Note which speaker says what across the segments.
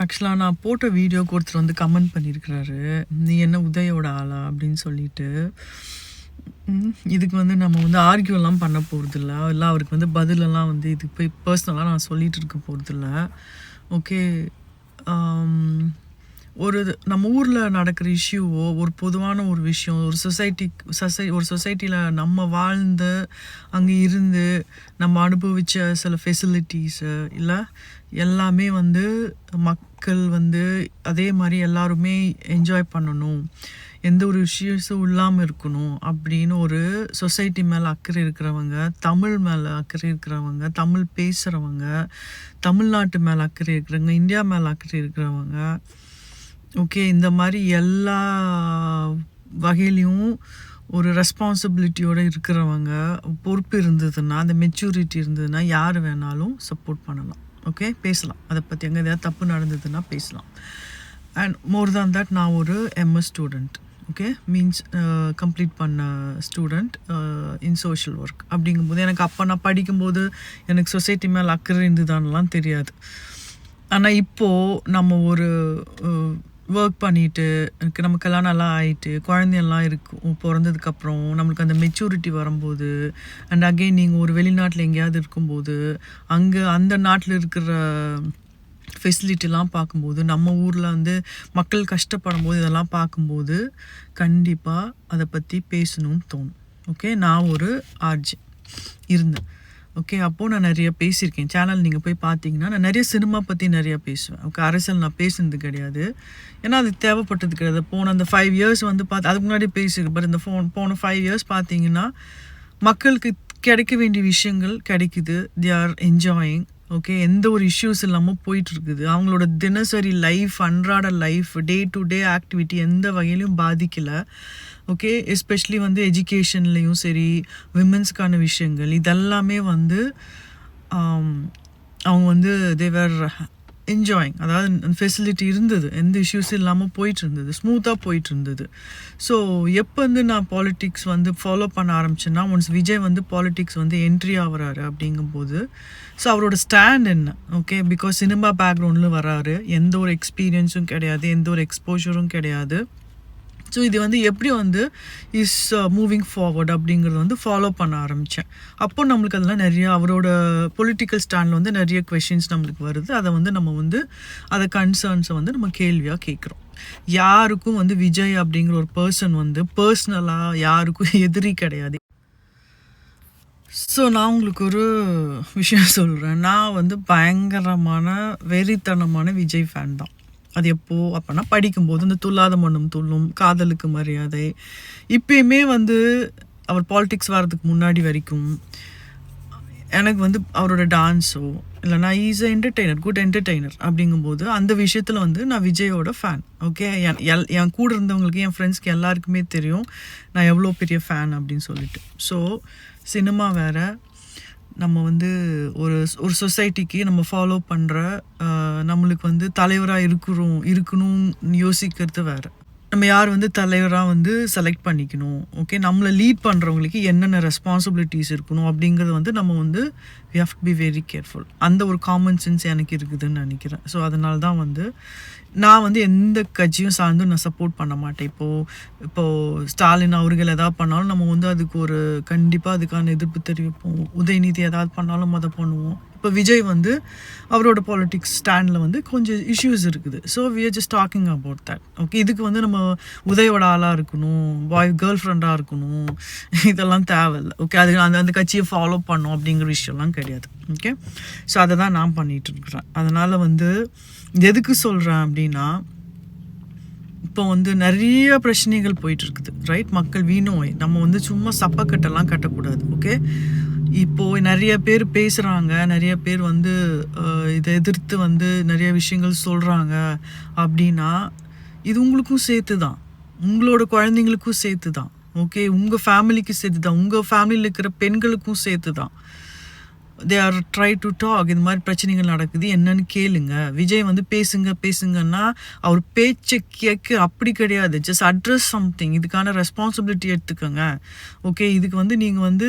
Speaker 1: ஆக்சுவலாக நான் போட்ட வீடியோக்கு ஒருத்தர் வந்து கமெண்ட் பண்ணியிருக்கிறாரு, நீ என்ன உதயோட ஆளா அப்படின்னு சொல்லிட்டு. இதுக்கு வந்து நம்ம வந்து ஆர்கியூலாம் பண்ண போகிறதில்ல, இல்லை அவருக்கு வந்து பதிலெல்லாம் வந்து இதுக்கு போய் பர்சனலாக நான் சொல்லிகிட்டு இருக்க போகிறதில்ல. ஓகே, ஒரு நம்ம ஊரில் நடக்கிற இஷ்யூவோ, ஒரு பொதுவான ஒரு விஷயம், ஒரு சொசைட்டியில் நம்ம வாழ்ந்து அங்கே இருந்து நம்ம அனுபவித்த சில ஃபெசிலிட்டிஸு இல்லை எல்லாமே வந்து மக்கள் வந்து அதே மாதிரி எல்லாருமே என்ஜாய் பண்ணணும், எந்த ஒரு இஷ்யூஸும் இல்லாமல் இருக்கணும் அப்படின்னு ஒரு சொசைட்டி மேலே அக்கறை இருக்கிறவங்க, தமிழ் மேலே அக்கறை இருக்கிறவங்க, தமிழ் பேசுகிறவங்க, தமிழ்நாட்டு மேலே அக்கறை இருக்கிறவங்க, இந்தியா மேலே அக்கறை இருக்கிறவங்க, ஓகே, இந்த மாதிரி எல்லா வகையிலையும் ஒரு ரெஸ்பான்சிபிலிட்டியோடு இருக்கிறவங்க, பொறுப்பு இருந்ததுன்னா, அந்த மெச்சூரிட்டி இருந்ததுன்னா யார் வேணாலும் சப்போர்ட் பண்ணலாம். ஓகே, பேசலாம், அதை பற்றி அங்கே எதாவது தப்பு நடந்ததுன்னா பேசலாம். அண்ட் மோர் தேன் தட், நான் ஒரு MS student. Okay, means complete பண்ண ஸ்டூடெண்ட் இன் சோஷியல் ஒர்க். அப்படிங்கும்போது எனக்கு அப்போ நான் படிக்கும்போது எனக்கு சொசைட்டி மேலே அக்கறை இருந்துதான்லாம் தெரியாது. ஆனால் இப்போது நம்ம ஒரு ஒர்க் பண்ணிவிட்டு நம்ம கல்யாணம் எல்லாம் ஆகிட்டு குழந்தையெல்லாம் இருக்கும், பிறந்ததுக்கப்புறம் நம்மளுக்கு அந்த மெச்சூரிட்டி வரும்போது, அண்ட் அகெயின் நீங்கள் ஒரு வெளிநாட்டில் எங்கேயாவது இருக்கும்போது அங்கே அந்த நாட்டில் இருக்கிற ஃபெசிலிட்டிலாம் பார்க்கும்போது, நம்ம ஊரில் வந்து மக்கள் கஷ்டப்படும் போது இதெல்லாம் பார்க்கும்போது கண்டிப்பாக அதை பற்றி பேசணும்னு தோணும். ஓகே, நான் ஒரு ஆர்ஜி இருந்தேன். ஓகே, அப்போது நான் நிறைய பேசியிருக்கேன். சேனல் நீங்கள் போய் பார்த்தீங்கன்னா நான் நிறைய சினிமா பற்றி நிறையா பேசுவேன். ஓகே, அரசியல் நான் பேசுனது கிடையாது, ஏன்னா அது தேவைப்பட்டது கிடையாது. போன அந்த 5 இயர்ஸ் வந்து அதுக்கு முன்னாடி பேசியிருக்கேன். பட் இந்த போன 5 இயர்ஸ் பார்த்தீங்கன்னா மக்களுக்கு கிடைக்க வேண்டிய விஷயங்கள் கிடைக்குது. They are enjoying. ஓகே, எந்த ஒரு இஷ்யூஸ் இல்லாமல் போயிட்டுருக்குது. அவங்களோட தினசரி லைஃப், அன்றாட life, day to day activity எந்த வகையிலையும் பாதிக்கலை. ஓகே, எஸ்பெஷலி வந்து எஜுகேஷன்லேயும் சரி, விமென்ஸ்க்கான விஷயங்கள் இதெல்லாமே வந்து அவங்க வந்து தேவர் என்ஜாயிங். அதாவது ஃபெசிலிட்டி இருந்தது, எந்த இஷ்யூஸும் இல்லாமல் போயிட்டு இருந்தது, ஸ்மூத்தாக போயிட்டு இருந்தது. ஸோ எப்போ வந்து நான் பாலிட்டிக்ஸ் வந்து ஃபாலோ பண்ண ஆரம்பிச்சேன்னா, ஒன்ஸ் விஜய் வந்து பாலிட்டிக்ஸ் வந்து என்ட்ரி ஆகிறாரு அப்படிங்கும்போது, ஸோ அவரோட ஸ்டாண்ட் என்ன, ஓகே, பிகாஸ் சினிமா பேக்ரவுண்டில் வராரு, எந்த ஒரு எக்ஸ்பீரியன்ஸும் கிடையாது, எந்த ஒரு எக்ஸ்போஷரும் கிடையாது. ஸோ இது வந்து எப்படி வந்து இஸ் மூவிங் ஃபார்வர்ட் அப்படிங்கிறது வந்து ஃபாலோ பண்ண ஆரம்பித்தேன். அப்போ நம்மளுக்கு அதெல்லாம் நிறையா அவரோட பொலிட்டிக்கல் ஸ்டாண்டில் வந்து நிறைய கொஷின்ஸ் நம்மளுக்கு வருது. அதை வந்து நம்ம வந்து அதை கன்சர்ன்ஸை வந்து நம்ம கேள்வியாக கேட்குறோம். யாருக்கும் வந்து விஜய் அப்படிங்கிற ஒரு பர்சன் வந்து பர்சனலாக யாருக்கும் எதிரி கிடையாது. ஸோ நான் உங்களுக்கு ஒரு விஷயம் சொல்கிறேன். நான் வந்து பயங்கரமான வெறித்தனமான விஜய் ஃபேன் தான். அது எப்போது அப்போனா படிக்கும்போது இந்த துல்லாத மண்ணும் துள்ளும், காதலுக்கு மரியாதை, இப்பயுமே வந்து அவர் பாலிட்டிக்ஸ் வர்றதுக்கு முன்னாடி வரைக்கும் எனக்கு வந்து அவரோட டான்ஸோ இல்லைனா ஈஸ் என்டர்டெய்னர், குட் என்டர்டெய்னர் அப்படிங்கும்போது அந்த விஷயத்தில் வந்து நான் விஜயோட ஃபேன். ஓகே, என் கூட இருந்தவங்களுக்கு, என் ஃப்ரெண்ட்ஸ்க்கு எல்லாருக்குமே தெரியும் நான் எவ்வளோ பெரிய ஃபேன் அப்படின்னு சொல்லிட்டு. ஸோ சினிமா வேறு, நம்ம வந்து ஒரு சொசைட்டிக்கு நம்ம ஃபாலோ பண்ணுற நம்மளுக்கு வந்து தலைவராக இருக்கணும்னு யோசிக்கிறது வேறு. நம்ம யார் வந்து தலைவராக வந்து செலக்ட் பண்ணிக்கணும், ஓகே, நம்மளை லீட் பண்ணுறவங்களுக்கு என்னென்ன ரெஸ்பான்சிபிலிட்டிஸ் இருக்கணும் அப்படிங்கிறது வந்து நம்ம வந்து we have to be very careful. அந்த ஒரு காமன் சென்ஸ் எனக்கு இருக்குதுன்னு நினைக்கிறேன். ஸோ அதனால தான் வந்து நான் வந்து எந்த கட்சியும் சார்ந்து நான் சப்போர்ட் பண்ண மாட்டேன். இப்போது ஸ்டாலின் அவர்கள் எதாவது பண்ணாலும் நம்ம வந்து அதுக்கு ஒரு கண்டிப்பாக அதுக்கான எதிர்ப்பு தெரிவிப்போம். உதயநிதி எதாவது பண்ணாலும் அதை பண்ணுவோம். இப்போ விஜய் வந்து அவரோட பாலிட்டிக்ஸ் ஸ்டாண்டில் வந்து கொஞ்சம் இஷ்யூஸ் இருக்குது. So we are just talking about that. Okay, இதுக்கு வந்து நம்ம உதயோட ஆளாக இருக்கணும், கேர்ள் ஃப்ரெண்டாக இருக்கணும், இதெல்லாம் தேவையில்லை. ஓகே, அது அந்த கட்சியை ஃபாலோ பண்ணோம் அப்படிங்கிற விஷயம்லாம் கிடையாது. ஓகே, ஸோ அதை தான் நான் பண்ணிகிட்டு இருக்கிறேன். அதனால் வந்து எதுக்கு சொல்கிறேன் அப்படின்னா, இப்போ வந்து நிறைய பிரச்சனைகள் போயிட்டுருக்குது, ரைட்? மக்கள் வீணோய், நம்ம வந்து சும்மா சப்பக்கட்டெல்லாம் கட்டக்கூடாது. ஓகே, இப்போது நிறைய பேர் பேசுகிறாங்க, நிறைய பேர் வந்து இதை எதிர்த்து வந்து நிறைய விஷயங்கள் சொல்கிறாங்க அப்படின்னா, இது உங்களுக்கும் சேர்த்து தான், உங்களோட குழந்தைங்களுக்கும் சேர்த்து தான். ஓகே, உங்கள் ஃபேமிலிக்கு சேர்த்து தான், உங்கள் ஃபேமிலியில் இருக்கிற பெண்களுக்கும் சேர்த்து தான். They are try to talk. இந்த மாதிரி பிரச்சனைகள் நடக்குது, என்னன்னு கேளுங்க. விஜய் வந்து பேசுங்கன்னா அவர் பேச்சை கேட்க அப்படி கிடையாது. ஜஸ்ட் அட்ரஸ் சம்திங், இதுக்கான ரெஸ்பான்சிபிலிட்டி எடுத்துக்கோங்க. ஓகே, இதுக்கு வந்து நீங்கள் வந்து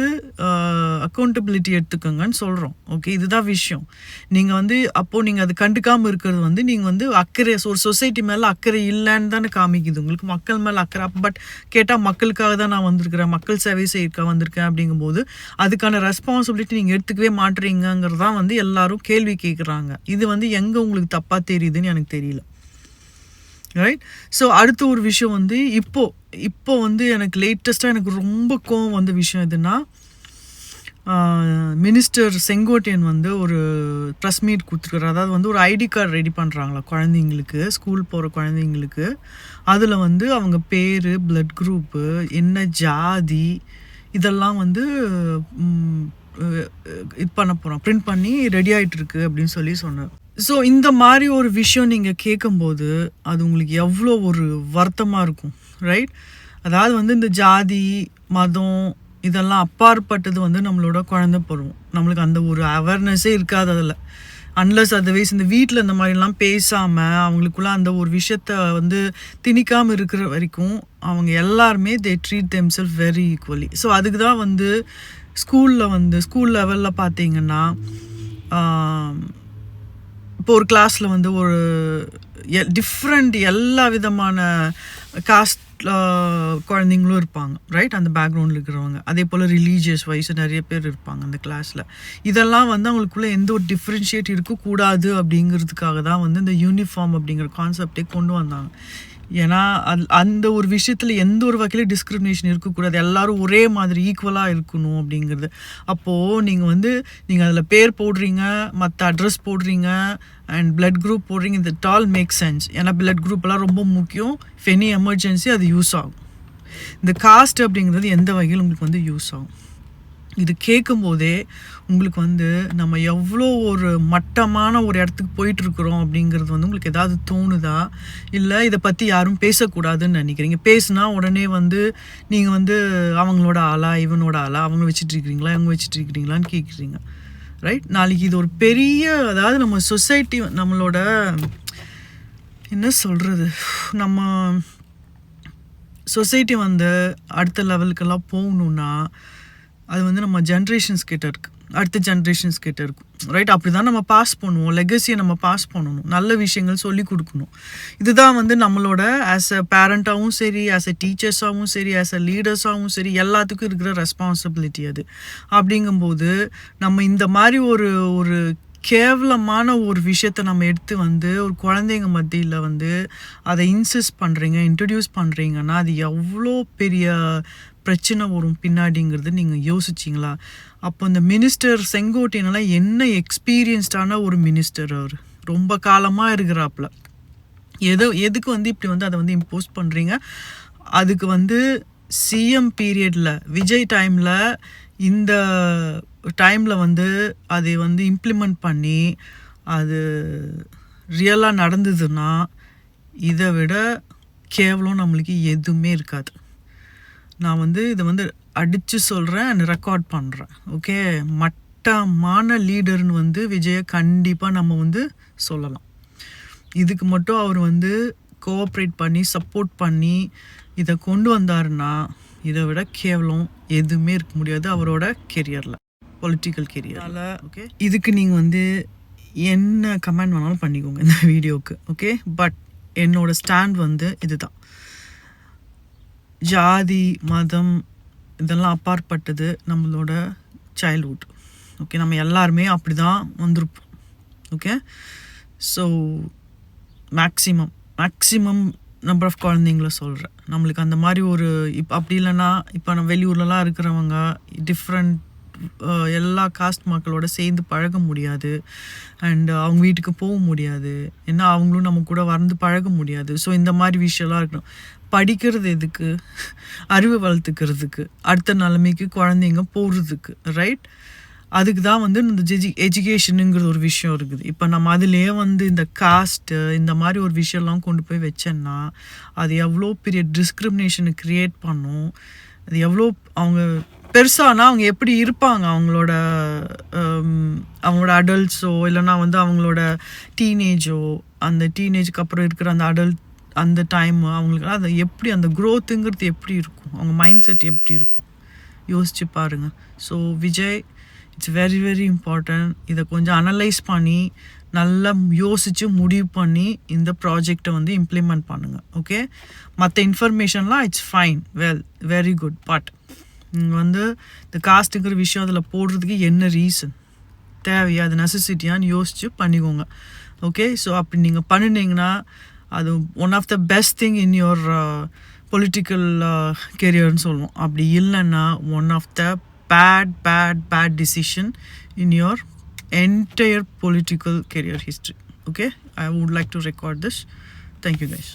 Speaker 1: அக்கௌண்டபிலிட்டி எடுத்துக்கோங்கன்னு சொல்கிறோம். ஓகே, இதுதான் விஷயம். நீங்கள் வந்து அப்போது நீங்கள் அது கண்டுக்காமல் இருக்கிறது வந்து நீங்கள் வந்து அக்கறை, ஒரு சொசைட்டி மேலே அக்கறை இல்லைன்னு தானே காமிக்குது உங்களுக்கு. மக்கள் மேலே அக்கறை, பட் கேட்டால் மக்களுக்காக தான் நான் வந்திருக்கிறேன், மக்கள் சேவை செய்யறதுக்காக வந்திருக்கேன் அப்படிங்கும்போது அதுக்கான ரெஸ்பான்சிபிலிட்டி நீங்கள் எடுத்துக்கவே மாட்டுறீங்கிறது தான் வந்து எல்லாரும் கேள்வி கேட்குறாங்க. இது வந்து எங்கே உங்களுக்கு தப்பாக தெரியுதுன்னு எனக்கு தெரியல. ரைட். ஸோ அடுத்த ஒரு விஷயம் வந்து இப்போ வந்து எனக்கு லேட்டஸ்ட்டாக எனக்கு ரொம்ப கோவம் வந்த விஷயம் எதுன்னா, மினிஸ்டர் செங்கோட்டையன் வந்து ஒரு ப்ரெஸ் மீட் கொடுத்துருக்காரு. அதாவது வந்து ஒரு ஐடி கார்டு ரெடி பண்ணுறாங்களா குழந்தைங்களுக்கு, ஸ்கூல் போகிற குழந்தைங்களுக்கு. அதில் வந்து அவங்க பேர், பிளட் குரூப்பு, என்ன ஜாதி, இதெல்லாம் வந்து இது பண்ண போகிறோம், பிரிண்ட் பண்ணி ரெடி ஆகிட்டுருக்கு அப்படின்னு சொல்லி சொன்னார். ஸோ இந்த மாதிரி ஒரு விஷயம் நீங்கள் கேட்கும்போது அது உங்களுக்கு எவ்வளோ ஒரு வருத்தமாக இருக்கும், ரைட்? அதாவது வந்து இந்த ஜாதி, மதம் இதெல்லாம் அப்பாற்பட்டது வந்து நம்மளோட குழந்தை பருவம். நம்மளுக்கு அந்த ஒரு அவேர்னஸே இருக்காது அதில். அன்லஸ் அதர்வைஸ் இந்த வீட்டில் இந்த மாதிரிலாம் பேசாமல் அவங்களுக்குள்ள அந்த ஒரு விஷயத்த வந்து திணிக்காமல் இருக்கிற வரைக்கும் அவங்க எல்லாருமே தே treat themself very equally. So அதுக்கு தான் வந்து ஸ்கூல் லெவலில் பார்த்தீங்கன்னா இப்போ ஒரு கிளாஸில் வந்து ஒரு டிஃப்ரெண்ட் எல்லா விதமான காஸ்ட் குழந்தைங்களும் இருப்பாங்க, ரைட்? அந்த பேக்ரவுண்டில் இருக்கிறவங்க. அதே போல் ரிலீஜியஸ் வைஸ் நிறைய பேர் இருப்பாங்க அந்த கிளாஸில். இதெல்லாம் வந்து அவங்களுக்குள்ளே எந்த ஒரு டிஃப்ரென்ஷியேட் இருக்கக்கூடாது அப்படிங்கிறதுக்காக தான் வந்து இந்த யூனிஃபார்ம் அப்படிங்கிற கான்செப்டே கொண்டு வந்தாங்க. ஏன்னா அந்த ஒரு விஷயத்தில் எந்த ஒரு வகையிலும் டிஸ்கிரிமினேஷன் இருக்கக்கூடாது, எல்லோரும் ஒரே மாதிரி ஈக்குவலாக இருக்கணும் அப்படிங்கிறது. அப்போது நீங்கள் அதில் பேர் போடுறீங்க, மற்ற அட்ரஸ் போடுறீங்க, அண்ட் பிளட் குரூப் போடுறீங்க. இந்த டால் மேக் சென்ஸ். ஏன்னா பிளட் குரூப்லாம் ரொம்ப முக்கியம். இஃப் எனி எமர்ஜென்சி அது யூஸ் ஆகும். இந்த காஸ்ட் அப்படிங்கிறது எந்த வகையில் உங்களுக்கு வந்து யூஸ் ஆகும். இது கேட்கும்போதே உங்களுக்கு வந்து நம்ம எவ்வளோ ஒரு மட்டமான ஒரு இடத்துக்கு போயிட்டுருக்குறோம் அப்படிங்கிறது வந்து உங்களுக்கு ஏதாவது தோணுதா? இல்லை இதை பற்றி யாரும் பேசக்கூடாதுன்னு நினைக்கிறீங்க? பேசுனா உடனே வந்து நீங்கள் வந்து அவங்களோட ஆளா, இவனோட ஆளா, அவங்க வச்சுட்ருக்கிறீங்களா, இவங்க வச்சுட்ருக்கிறீங்களான்னு கேட்குறீங்க, ரைட்? நாளைக்கு இது ஒரு பெரிய, அதாவது நம்ம சொசைட்டி, நம்மளோட என்ன சொல்கிறது, நம்ம சொசைட்டி வந்து அடுத்த லெவலுக்கெல்லாம் போகணுன்னா அது வந்து நம்ம ஜென்ரேஷன்ஸ் கிட்ட இருக்குது, அடுத்த ஜென்ரேஷன்ஸ் கிட்ட இருக்கும், ரைட்? அப்படி தான் நம்ம பாஸ் பண்ணுவோம். லெகசியை நம்ம பாஸ் பண்ணணும், நல்ல விஷயங்கள் சொல்லி கொடுக்கணும். இதுதான் வந்து நம்மளோட ஆஸ் அ பேரண்ட்டாகவும் சரி, ஆஸ் அ டீச்சர்ஸாகவும் சரி, ஆஸ் அ லீடர்ஸாகவும் சரி, எல்லாத்துக்கும் இருக்கிற ரெஸ்பான்சிபிலிட்டி அது. அப்படிங்கும்போது நம்ம இந்த மாதிரி ஒரு கேவலமான ஒரு விஷயத்தை நம்ம எடுத்து வந்து ஒரு குழந்தைங்க மத்தியில் வந்து அதை இன்ட்ரடியூஸ் பண்ணுறீங்கன்னா அது எவ்வளோ பெரிய பிரச்சனை வரும் பின்னாடிங்கிறது நீங்கள் யோசிச்சிங்களா? அப்போ இந்த மினிஸ்டர் செங்கோட்டையனெல்லாம் என்ன எக்ஸ்பீரியன்ஸ்டான ஒரு மினிஸ்டர், அவர் ரொம்ப காலமாக இருக்கிறாப்புல. எதுக்கு வந்து இப்படி வந்து அதை வந்து இம்போஸ் பண்ணுறீங்க? அதுக்கு வந்து சிஎம் பீரியடில் விஜய் டைமில் இந்த டைமில் வந்து அதை வந்து இம்ப்ளிமெண்ட் பண்ணி அது ரியலாக நடந்ததுன்னா இதை விட கேவலம் நம்மளுக்கு எதுவுமே இருக்காது. நான் வந்து இதை வந்து அடித்து சொல்கிறேன், ரெக்கார்ட் பண்ணுறேன். ஓகே, மட்டமான லீடர்னு வந்து விஜயை கண்டிப்பாக நம்ம வந்து சொல்லலாம். இதுக்கு மட்டும் அவர் வந்து கோஆப்ரேட் பண்ணி சப்போர்ட் பண்ணி இதை கொண்டு வந்தாருன்னா இதை விட கேவலம் எதுவுமே இருக்க முடியாது அவரோட கெரியரில், பொலிட்டிக்கல் கெரியரில். ஓகே, இதுக்கு நீங்கள் வந்து என்ன கமெண்ட் வேணாலும் பண்ணிக்கோங்க இந்த வீடியோவுக்கு. ஓகே, பட் என்னோட ஸ்டாண்ட் வந்து இதுதான். ஜாதி, மதம் இதெல்லாம் அப்பாற்பட்டது நம்மளோட சைல்ட்ஹுட். ஓகே, நம்ம எல்லாருமே அப்படி தான் வந்திருப்போம். Okay, so maximum number of குழந்தைங்கள சொல்கிறேன். நம்மளுக்கு அந்த மாதிரி ஒரு அப்படி இல்லைன்னா இப்போ நம்ம வெளியூர்லலாம் இருக்கிறவங்க டிஃப்ரெண்ட் எல்லா காஸ்ட் மக்களோட சேர்ந்து பழக முடியாது, அண்ட் அவங்க வீட்டுக்கு போக முடியாது, ஏன்னா அவங்களும் நம்ம கூட வந்து பழக முடியாது. ஸோ இந்த மாதிரி விஷயம்லாம் இருக்கணும். படிக்கிறது எதுக்கு? அறிவு வளர்த்துக்கிறதுக்கு, அடுத்த நிலைமைக்கு குழந்தைங்க போகிறதுக்கு, ரைட்? அதுக்கு தான் வந்து இந்த எஜுகேஷனுங்கிற ஒரு விஷயம் இருக்குது. இப்போ நம்ம அதுலேயே வந்து இந்த காஸ்ட்டு இந்த மாதிரி ஒரு விஷயம்லாம் கொண்டு போய் வச்சேன்னா அது எவ்வளோ பெரிய டிஸ்கிரிமினேஷனை க்ரியேட் பண்ணும். அது எவ்வளோ அவங்க பெருசானா அவங்க எப்படி இருப்பாங்க, அவங்களோட அவங்களோட அடல்ட்ஸோ இல்லைன்னா வந்து அவங்களோட டீனேஜோ, அந்த டீனேஜுக்கு அப்புறம் இருக்கிற அந்த அடல்ட் அந்த டைம் அவங்களுக்கு அது எப்படி அந்த க்ரோத்துங்கிறது எப்படி இருக்கும், அவங்க மைண்ட் செட் எப்படி இருக்கும் யோசிச்சு பாருங்கள். So Vijay, it's very very important. இதை கொஞ்சம் அனலைஸ் பண்ணி நல்லா யோசித்து முடிவு பண்ணி இந்த ப்ராஜெக்டை வந்து இம்ப்ளிமெண்ட் பண்ணுங்கள். ஓகே, மற்ற இன்ஃபர்மேஷன்லாம் it's fine, well, very good. But நீங்கள் வந்து இந்த காஸ்ட்டுங்கிற விஷயம் அதில் போடுறதுக்கு என்ன ரீசன் தேவையா, அது நெசசிட்டியான்னு யோசித்து பண்ணிக்கோங்க. ஓகே, ஸோ அப்படி நீங்கள் பண்ணினீங்கன்னா அது one of the best thing in your political கெரியர்னு சொல்லுவோம். அப்படி இல்லைன்னா one of the bad decision in your entire political career history. Okay, I would like to record this. Thank you guys.